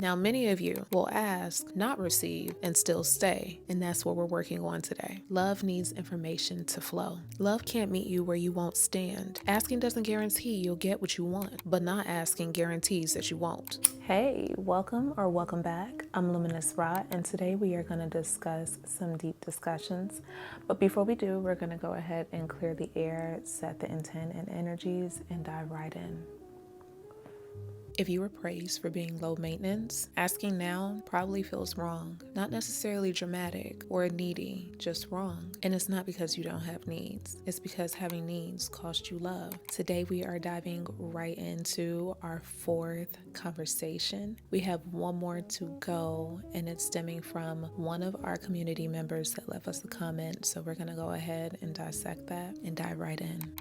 Now, many of you will ask, not receive, and still stay, and that's what we're working on today. Love needs information to flow. Love can't meet you where you won't stand. Asking doesn't guarantee you'll get what you want, but not asking guarantees that you won't. Hey, welcome or welcome back. I'm LuminousRah, and today we are going to discuss some deep discussions. But before we do, we're going to go ahead and clear the air, set the intent and energies, and dive right in. If you were praised for being low maintenance, asking now probably feels wrong. Not necessarily dramatic or needy, just wrong. And it's not because you don't have needs. It's because having needs costs you love. Today we are diving right into our fourth conversation. We have one more to go, and it's stemming from one of our community members that left us a comment. So we're going to go ahead and dissect that and dive right in.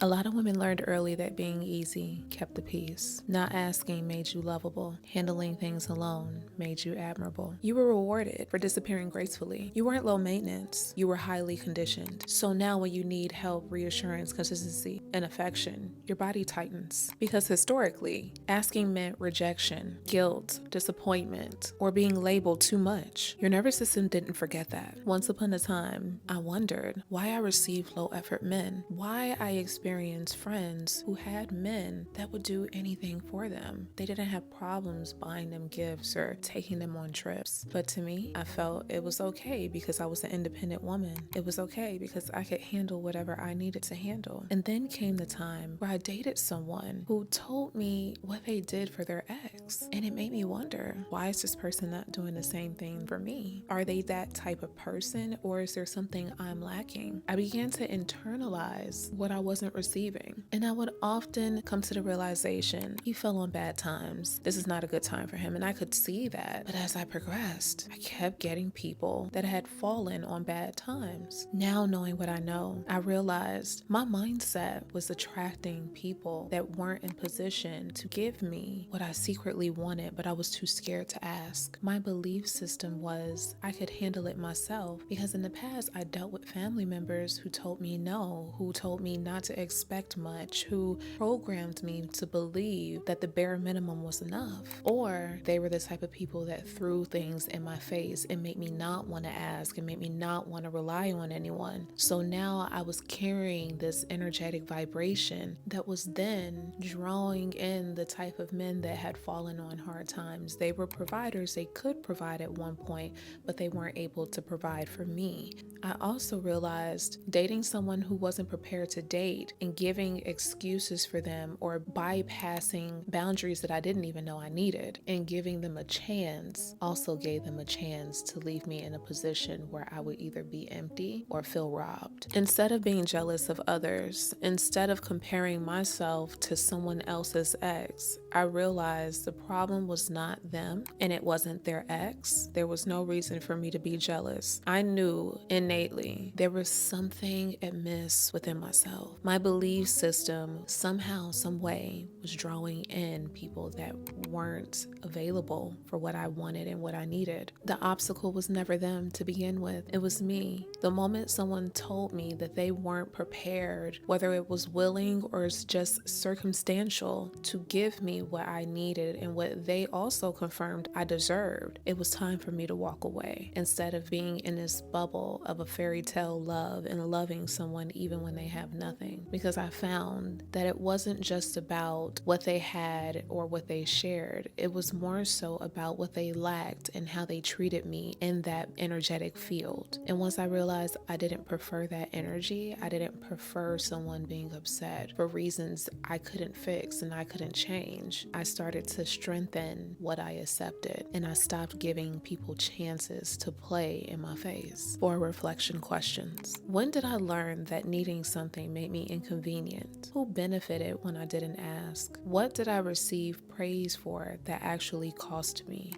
A lot of women learned early that being easy kept the peace. Not asking made you lovable. Handling things alone made you admirable. You were rewarded for disappearing gracefully. You weren't low maintenance. You were highly conditioned. So now when you need help, reassurance, consistency, and affection, your body tightens. Because historically, asking meant rejection, guilt, disappointment, or being labeled too much. Your nervous system didn't forget that. Once upon a time, I wondered why I received low effort men. Why I experienced friends who had men that would do anything for them. They didn't have problems buying them gifts or taking them on trips. But to me, I felt it was okay because I was an independent woman. It was okay because I could handle whatever I needed to handle. And then came the time where I dated someone who told me what they did for their ex. And it made me wonder, why is this person not doing the same thing for me? Are they that type of person, or is there something I'm lacking? I began to internalize what I wasn't receiving. And I would often come to the realization he fell on bad times. This is not a good time for him. And I could see that. But as I progressed, I kept getting people that had fallen on bad times. Now knowing what I know, I realized my mindset was attracting people that weren't in position to give me what I secretly wanted, but I was too scared to ask. My belief system was I could handle it myself, because in the past I dealt with family members who told me no, who told me not to expect much, who programmed me to believe that the bare minimum was enough. Or they were the type of people that threw things in my face and made me not want to ask and made me not want to rely on anyone. So now I was carrying this energetic vibration that was then drawing in the type of men that had fallen on hard times. They were providers. They could provide at one point, but they weren't able to provide for me. I also realized dating someone who wasn't prepared to date and giving excuses for them or bypassing boundaries that I didn't even know I needed and giving them a chance also gave them a chance to leave me in a position where I would either be empty or feel robbed. Instead of being jealous of others, instead of comparing myself to someone else's ex, I realized the problem was not them and it wasn't their ex. There was no reason for me to be jealous. I knew innately there was something amiss within myself. My belief system somehow, some way was drawing in people that weren't available for what I wanted and what I needed. The obstacle was never them to begin with. It was me. The moment someone told me that they weren't prepared, whether it was willing or it's just circumstantial, to give me what I needed and what they also confirmed I deserved, it was time for me to walk away. Instead of being in this bubble of a fairy tale love and loving someone even when they have nothing. Because I found that it wasn't just about what they had or what they shared. It was more so about what they lacked and how they treated me in that energetic field. And once I realized I didn't prefer that energy, I didn't prefer someone being upset for reasons I couldn't fix and I couldn't change, I started to strengthen what I accepted, and I stopped giving people chances to play in my face. 4 reflection questions. When did I learn that needing something made me inconvenient? Who benefited when I didn't ask? What did I receive praise for that actually cost me?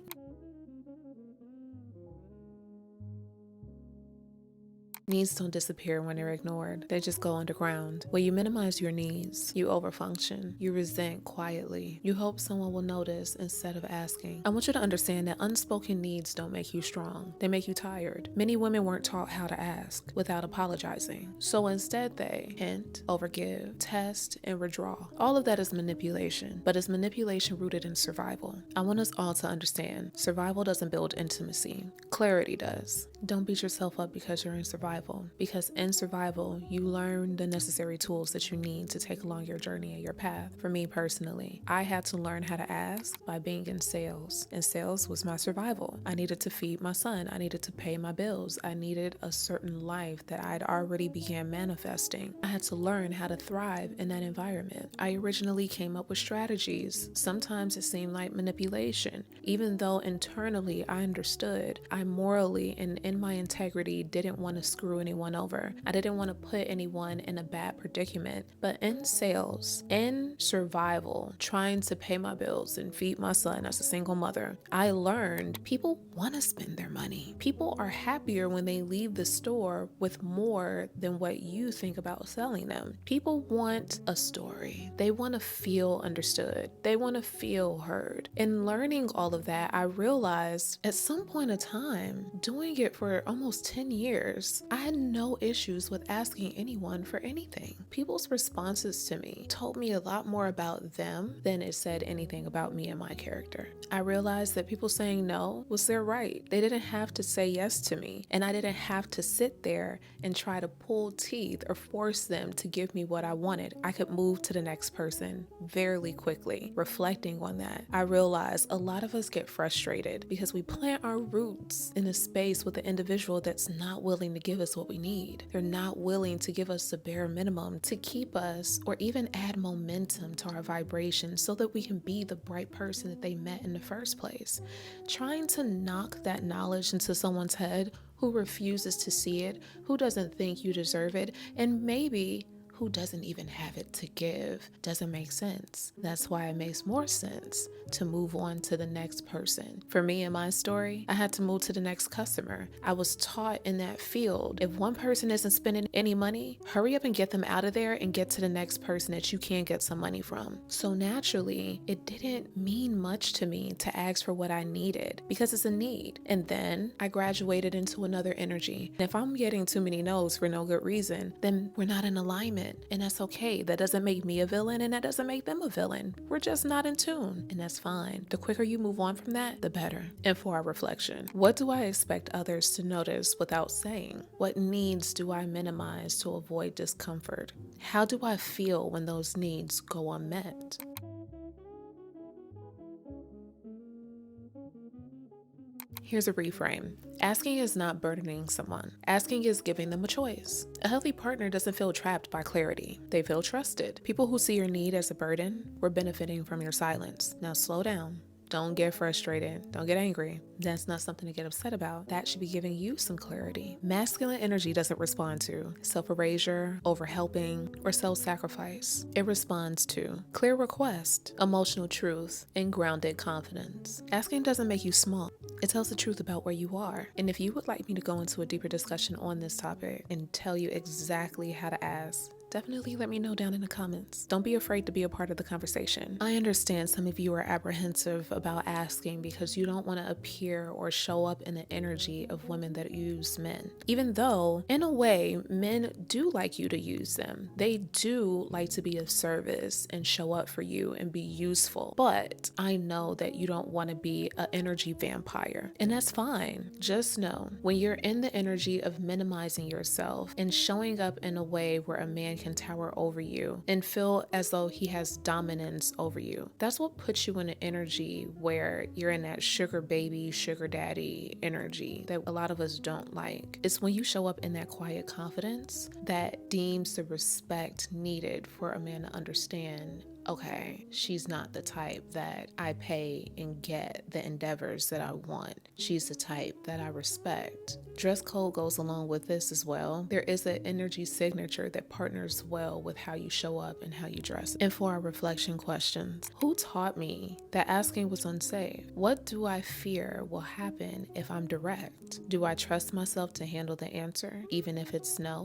Needs don't disappear when they're ignored. They just go underground. When you minimize your needs, you overfunction. You resent quietly. You hope someone will notice instead of asking. I want you to understand that unspoken needs don't make you strong. They make you tired. Many women weren't taught how to ask without apologizing. So instead they hint, overgive, test, and withdraw. All of that is manipulation, but it's manipulation rooted in survival. I want us all to understand, survival doesn't build intimacy. Clarity does. Don't beat yourself up because you're in survival, because in survival, you learn the necessary tools that you need to take along your journey and your path. For me personally, I had to learn how to ask by being in sales, and sales was my survival. I needed to feed my son. I needed to pay my bills. I needed a certain life that I'd already began manifesting. I had to learn how to thrive in that environment. I originally came up with strategies. Sometimes it seemed like manipulation, even though internally I understood. I morally and in my integrity didn't want to screw anyone over. I didn't want to put anyone in a bad predicament. But in sales, in survival, trying to pay my bills and feed my son as a single mother, I learned people want to spend their money. People are happier when they leave the store with more than what you think about selling them. People want a story. They want to feel understood. They want to feel heard. In learning all of that, I realized at some point in time, doing it for almost 10 years, I had no issues with asking anyone for anything. People's responses to me told me a lot more about them than it said anything about me and my character. I realized that people saying no was their right. They didn't have to say yes to me, and I didn't have to sit there and try to pull teeth or force them to give me what I wanted. I could move to the next person very quickly. Reflecting on that, I realized a lot of us get frustrated because we plant our roots in a space with an individual that's not willing to give us what we need. They're not willing to give us the bare minimum to keep us or even add momentum to our vibration so that we can be the bright person that they met in the first place. Trying to knock that knowledge into someone's head who refuses to see it, who doesn't think you deserve it, and maybe who doesn't even have it to give doesn't make sense. That's why it makes more sense to move on to the next person. For me in my story, I had to move to the next customer. I was taught in that field, if one person isn't spending any money, hurry up and get them out of there and get to the next person that you can get some money from. So naturally, it didn't mean much to me to ask for what I needed because it's a need. And then I graduated into another energy. And if I'm getting too many no's for no good reason, then we're not in alignment. And that's okay. That doesn't make me a villain and that doesn't make them a villain. We're just not in tune, and that's fine. The quicker you move on from that, the better. And for our reflection, what do I expect others to notice without saying? What needs do I minimize to avoid discomfort? How do I feel when those needs go unmet? Here's a reframe. Asking is not burdening someone. Asking is giving them a choice. A healthy partner doesn't feel trapped by clarity. They feel trusted. People who see your need as a burden were benefiting from your silence. Now slow down. Don't get frustrated. Don't get angry. That's not something to get upset about. That should be giving you some clarity. Masculine energy doesn't respond to self-erasure, overhelping, or self-sacrifice. It responds to clear request, emotional truth, and grounded confidence. Asking doesn't make you small. It tells the truth about where you are. And if you would like me to go into a deeper discussion on this topic and tell you exactly how to ask, definitely let me know down in the comments. Don't be afraid to be a part of the conversation. I understand some of you are apprehensive about asking because you don't want to appear or show up in the energy of women that use men. Even though, in a way, men do like you to use them. They do like to be of service and show up for you and be useful. But I know that you don't want to be an energy vampire, and that's fine. Just know, when you're in the energy of minimizing yourself and showing up in a way where a man can tower over you and feel as though he has dominance over you, that's what puts you in an energy where you're in that sugar baby, sugar daddy energy that a lot of us don't like. It's when you show up in that quiet confidence that deems the respect needed for a man to understand, okay, she's not the type that I pay and get the endeavors that I want. She's the type that I respect. Dress code goes along with this as well. There is an energy signature that partners well with how you show up and how you dress. And for our reflection questions, who taught me that asking was unsafe? What do I fear will happen if I'm direct? Do I trust myself to handle the answer, even if it's no?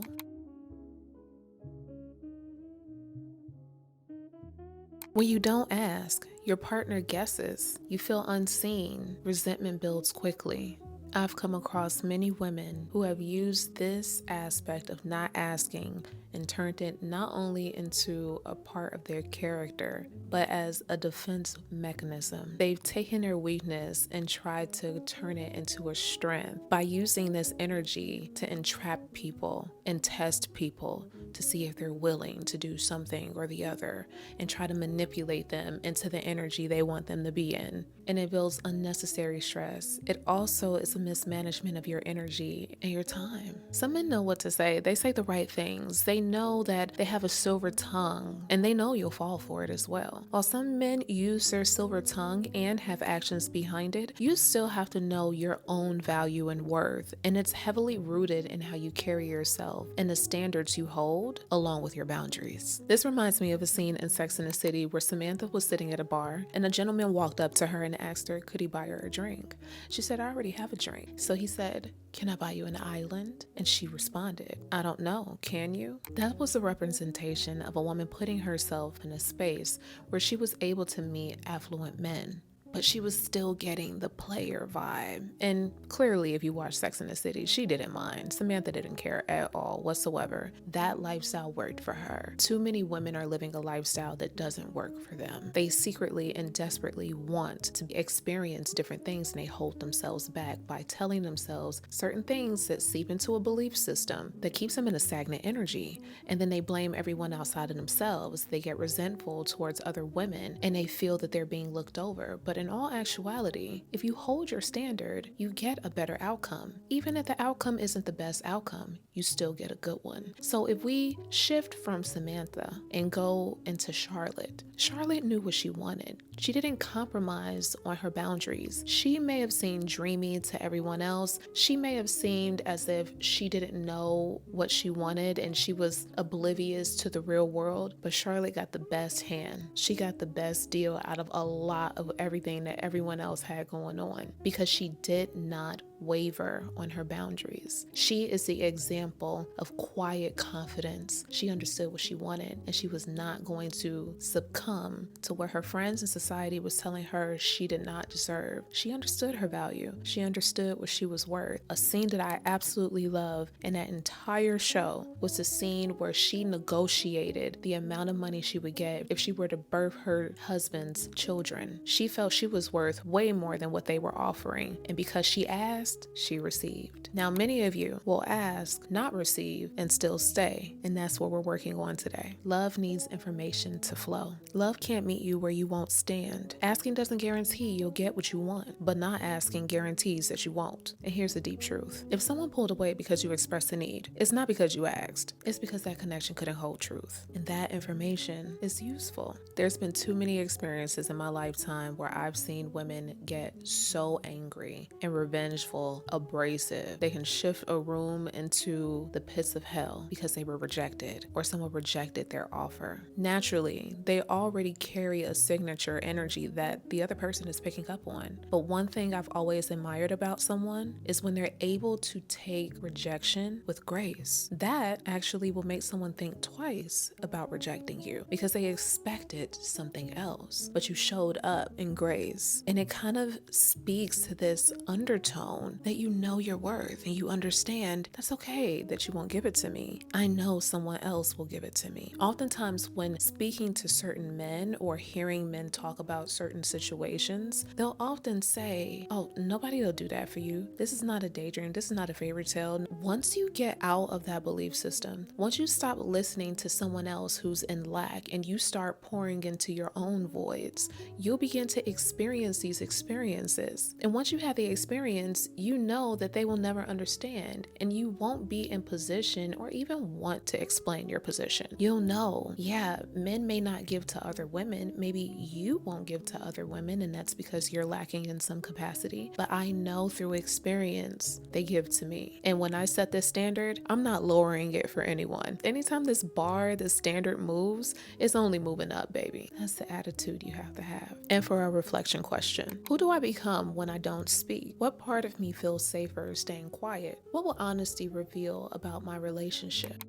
When you don't ask, your partner guesses. You feel unseen. Resentment builds quickly. I've come across many women who have used this aspect of not asking and turned it not only into a part of their character, but as a defense mechanism. They've taken their weakness and tried to turn it into a strength by using this energy to entrap people and test people to see if they're willing to do something or the other and try to manipulate them into the energy they want them to be in. And it builds unnecessary stress. It also is a mismanagement of your energy and your time. Some men know what to say. They say the right things. They know that they have a silver tongue and they know you'll fall for it as well. While some men use their silver tongue and have actions behind it, you still have to know your own value and worth. And it's heavily rooted in how you carry yourself and the standards you hold along with your boundaries. This reminds me of a scene in Sex and the City where Samantha was sitting at a bar and a gentleman walked up to her and asked her, could he buy her a drink? She said, I already have a drink. So he said, can I buy you an island? And she responded, I don't know, can you? That was a representation of a woman putting herself in a space where she was able to meet affluent men, but she was still getting the player vibe. And clearly, if you watch Sex and the City, she didn't mind. Samantha didn't care at all whatsoever. That lifestyle worked for her. Too many women are living a lifestyle that doesn't work for them. They secretly and desperately want to experience different things, and they hold themselves back by telling themselves certain things that seep into a belief system that keeps them in a stagnant energy. And then they blame everyone outside of themselves. They get resentful towards other women, and they feel that they're being looked over. But in all actuality, if you hold your standard, you get a better outcome. Even if the outcome isn't the best outcome, you still get a good one. So if we shift from Samantha and go into Charlotte, Charlotte knew what she wanted. She didn't compromise on her boundaries. She may have seemed dreamy to everyone else. She may have seemed as if she didn't know what she wanted and she was oblivious to the real world, but Charlotte got the best hand. She got the best deal out of a lot of everything that everyone else had going on because she did not waver on her boundaries. She is the example of quiet confidence. She understood what she wanted and she was not going to succumb to what her friends and society was telling her she did not deserve. She understood her value. She understood what she was worth. A scene that I absolutely love in that entire show was the scene where she negotiated the amount of money she would get if she were to birth her husband's children. She felt she was worth way more than what they were offering, and because she asked, she received. Now, many of you will ask, not receive, and still stay, and that's what we're working on today. Love needs information to flow. Love can't meet you where you won't stand. Asking doesn't guarantee you'll get what you want, but not asking guarantees that you won't. And here's the deep truth. If someone pulled away because you expressed a need, it's not because you asked. It's because that connection couldn't hold truth, and that information is useful. There's been too many experiences in my lifetime where I've seen women get so angry and revengeful, abrasive. They can shift a room into the pits of hell because they were rejected or someone rejected their offer. Naturally, they already carry a signature energy that the other person is picking up on. But one thing I've always admired about someone is when they're able to take rejection with grace. That actually will make someone think twice about rejecting you because they expected something else, but you showed up in grace. And it kind of speaks to this undertone that you know your worth and you understand that's okay that you won't give it to me. I know someone else will give it to me. Oftentimes when speaking to certain men or hearing men talk about certain situations, they'll often say, oh, nobody will do that for you. This is not a daydream. This is not a fairy tale. Once you get out of that belief system, once you stop listening to someone else who's in lack and you start pouring into your own voids, you'll begin to experience experience these experiences. And once you have the experience, you know that they will never understand, and you won't be in position or even want to explain your position. You'll know, yeah, men may not give to other women. Maybe you won't give to other women, and that's because you're lacking in some capacity. But I know through experience, they give to me. And when I set this standard, I'm not lowering it for anyone. Anytime this bar, this standard moves, it's only moving up, baby. That's the attitude you have to have. And for a reflection question, who do I become when I don't speak? What part of me feels safer staying quiet? What will honesty reveal about my relationship?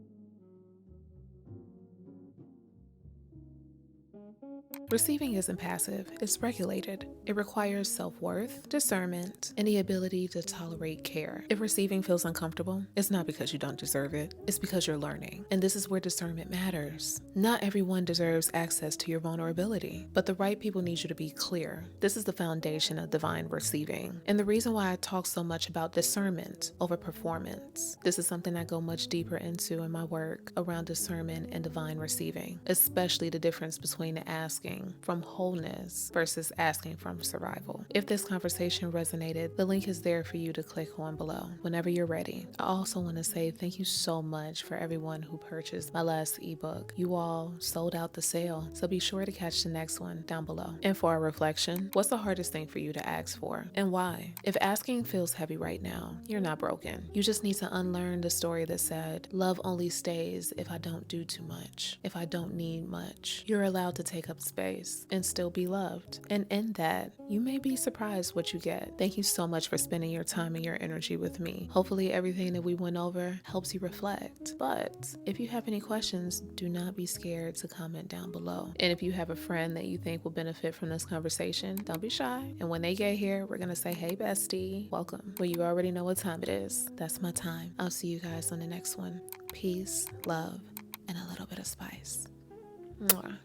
Receiving isn't passive, it's regulated. It requires self-worth, discernment, and the ability to tolerate care. If receiving feels uncomfortable, it's not because you don't deserve it, it's because you're learning. And this is where discernment matters. Not everyone deserves access to your vulnerability, but the right people need you to be clear. This is the foundation of divine receiving. And the reason why I talk so much about discernment over performance. This is something I go much deeper into in my work around discernment and divine receiving, especially the difference between asking from wholeness versus asking from survival. If this conversation resonated, the link is there for you to click on below whenever you're ready. I also want to say thank you so much for everyone who purchased my last ebook. You all sold out the sale, so be sure to catch the next one down below. And for a reflection, what's the hardest thing for you to ask for and why? If asking feels heavy right now, you're not broken. You just need to unlearn the story that said, love only stays if I don't do too much, if I don't need much. You're allowed to take up space and still be loved. And in that, you may be surprised what you get. Thank you so much for spending your time and your energy with me. Hopefully everything that we went over helps you reflect. But if you have any questions, do not be scared to comment down below. And if you have a friend that you think will benefit from this conversation, don't be shy. And when they get here, we're gonna say, hey bestie, welcome. Well, you already know what time it is. That's my time. I'll see you guys on the next one. Peace, love, and a little bit of spice. Mwah.